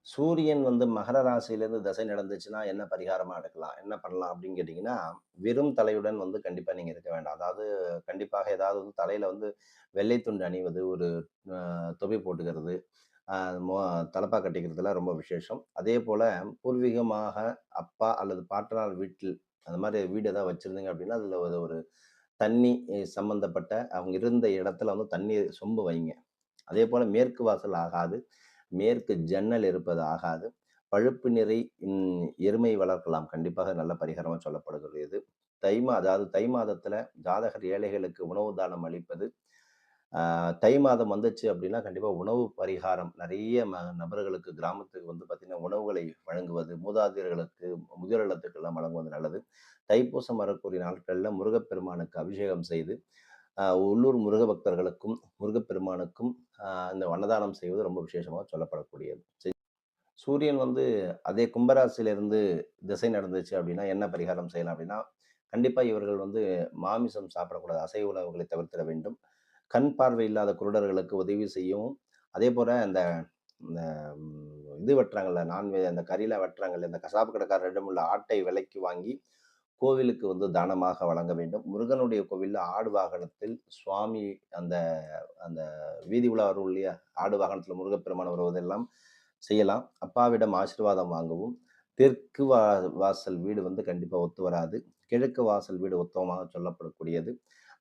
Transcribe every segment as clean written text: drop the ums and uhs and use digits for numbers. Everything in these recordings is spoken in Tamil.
சூரியன் வந்து மகர ராசியிலேருந்து திசை நடந்துச்சுன்னா, என்ன பரிகாரமா எடுக்கலாம்? என்ன பண்ணலாம் அப்படின்னு கேட்டீங்கன்னா, வெறும் தலையுடன் வந்து கண்டிப்பா நீங்க இருக்க வேண்டாம். அதாவது கண்டிப்பாக ஏதாவது வந்து தலையில வந்து வெள்ளை துண்டு அணிவது, ஒரு தொப்பி போட்டுக்கிறது, அ மொ தலப்பா கட்டிக்கிறதுலாம் ரொம்ப விசேஷம். அதேபோல பூர்வீகமாக அப்பா அல்லது பாட்டனார் வீட்டில் அந்த மாரி வீடு ஏதாவது வச்சிருந்தீங்க அப்படின்னா, அதில ஒரு ஒரு தண்ணி சம்மந்தப்பட்ட அவங்க இருந்த இடத்துல வந்து தண்ணீர் சொம்பு வைங்க. அதேபோல மேற்கு வாசல் ஆகாது. மேற்கு ஜன்னல் இருப்பது ஆகாது. பழுப்பு நிறை எருமை வளர்க்கலாம். கண்டிப்பாக நல்ல பரிகாரமா சொல்லப்படுகிறது. அதாவது தை மாதத்துல ஜாதகர் ஏழைகளுக்கு உணவு தானம் அளிப்பது. தை மாதம் வந்துச்சு அப்படின்னா, கண்டிப்பா உணவு பரிகாரம் நெறைய நபர்களுக்கு கிராமத்துக்கு வந்து பார்த்தீங்கன்னா, உணவுகளை வழங்குவது, மூதாதையர்களுக்கு, முதியோர் இல்லத்துக்கெல்லாம் வழங்குவது நல்லது. தைப்பூசம் வரக்கூடிய நாட்கள்ல முருகப்பெருமானுக்கு அபிஷேகம் செய்து, உள்ளூர் முருக பக்தர்களுக்கும், முருகப்பெருமானுக்கும் இந்த அன்னதானம் செய்வது ரொம்ப விசேஷமா சொல்லப்படக்கூடியது. சூரியன் வந்து அதே கும்பராசியிலிருந்து திசை நடந்துச்சு அப்படின்னா, என்ன பரிகாரம் செய்யலாம் அப்படின்னா, கண்டிப்பா இவர்கள் வந்து மாமிசம் சாப்பிடக்கூடாது. அசைவ உணவுகளை தவிர்த்திட வேண்டும். கண் பார்வை இல்லாத குருடர்களுக்கு உதவி செய்யவும், அதேபோல இந்த இந்த இது வெட்டுறாங்கல்ல, அந்த கறிலாம் வெட்டுறாங்கல்ல, இந்த கசாப்பு கடைக்காரரிடம் உள்ள ஆட்டை விலைக்கு வாங்கி கோவிலுக்கு வந்து தானமாக வழங்க வேண்டும். முருகனுடைய கோவில்ல ஆடு வாகனத்தில் சுவாமி அந்த அந்த வீதி உலா வரும் இல்லையா? ஆடு வாகனத்தில முருகப்பெருமான் வருவதெல்லாம் செய்யலாம். அப்பாவிடம் ஆசீர்வாதம் வாங்கவும், தெற்கு வாசல் வீடு வந்து கண்டிப்பா ஒத்து வராது. கிழக்கு வாசல் வீடு உத்தமமாக சொல்லப்படக்கூடியது.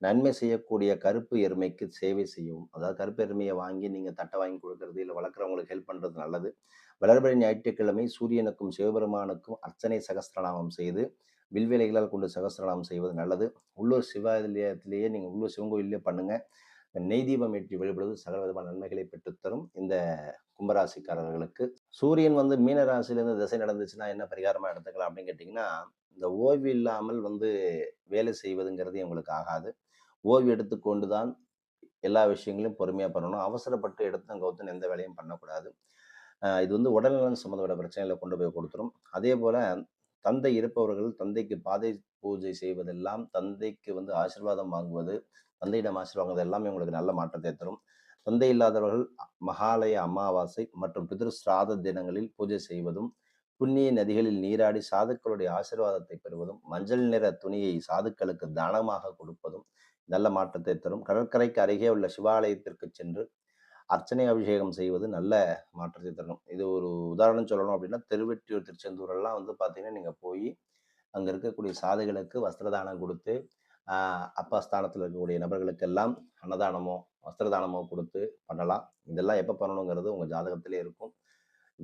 நன்மை செய்யக்கூடிய கருப்பு எருமைக்கு சேவை செய்யவும். அதாவது கருப்பு எருமைய வாங்கி நீங்க தட்ட வாங்கி குடுக்குறது, இல்ல வளர்க்குறவங்களுக்கு ஹெல்ப் பண்றது நல்லது. வளர்பிறை ஞாயிற்றுக்கிழமை சூரியனுக்கும் சிவபெருமானுக்கும் அர்ச்சனை சகஸ்ரநாமம் செய்து, வில்வேலைகளால் கொண்டு சகஸ்ரநாமம் செய்வது நல்லது. உள்ளூர் சிவாலயத்திலேயே நீங்க உள்ளூர் சிவன் கோயில்லயே பண்ணுங்க. நெய் தீபம் ஏற்றி வழிபடுவது சகல விதமான நன்மைகளை பெற்றுத்தரும். இந்த கும்பராசிக்காரர்களுக்கு. சூரியன் வந்து மீன ராசியிலேருந்து திசை நடந்துச்சுன்னா, என்ன பரிகாரமா எடுத்துக்கலாம் அப்படின்னு கேட்டீங்கன்னா, இந்த ஓய்வு இல்லாமல் வந்து வேலை செய்வதுங்கிறது இவங்களுக்கு ஆகாது. ஓய்வு எடுத்துக்கொண்டு தான் எல்லா விஷயங்களையும் பொறுமையா பண்ணணும். அவசரப்பட்டு எடுத்தோம் கவுத்தோன்னு எந்த வேலையும் பண்ணக்கூடாது. இது வந்து உடல்நலம் சம்மந்தப்பட்ட பிரச்சனைகள கொண்டு போய் கொடுத்துரும். அதேபோல தந்தை இருப்பவர்கள் தந்தைக்கு பாதை பூஜை செய்வதெல்லாம், தந்தைக்கு வந்து ஆசீர்வாதம் வாங்குவது, தந்தையிடம் ஆசீர்வாதம் வாங்குவது எல்லாமே உங்களுக்கு நல்ல மாற்றத்தை தரும். தந்தை இல்லாதவர்கள் மகாலய அமாவாசை மற்றும் பித்ரு சிராத தினங்களில் பூஜை செய்வதும், புண்ணிய நதிகளில் நீராடி சாதுக்களுடைய ஆசீர்வாதத்தை பெறுவதும், மஞ்சள் நிற துணியை சாதுக்களுக்கு தானமாக கொடுப்பதும் நல்ல மாற்றத்தை தரும். கடற்கரைக்கு அருகே உள்ள சிவாலயத்திற்கு சென்று அர்ச்சனை அபிஷேகம் செய்வது நல்ல மாற்றத்தை தரும். இது ஒரு உதாரணம் சொல்லணும் அப்படின்னா, திருவெற்றியூர், திருச்செந்தூர் எல்லாம் வந்து பார்த்தீங்கன்னா, நீங்க போயி அங்க இருக்கக்கூடிய சாதுகளுக்கு வஸ்திர தானம் குடுத்து, அ அப்பா ஸ்தானத்தில இருக்கக்கூடிய நபர்களுக்கெல்லாம் அன்னதானமோ, வஸ்திர தானமோ குடுத்து பண்ணலாம். இதெல்லாம் எப்ப பண்ணணுங்கிறது உங்க ஜாதகத்திலே இருக்கும்.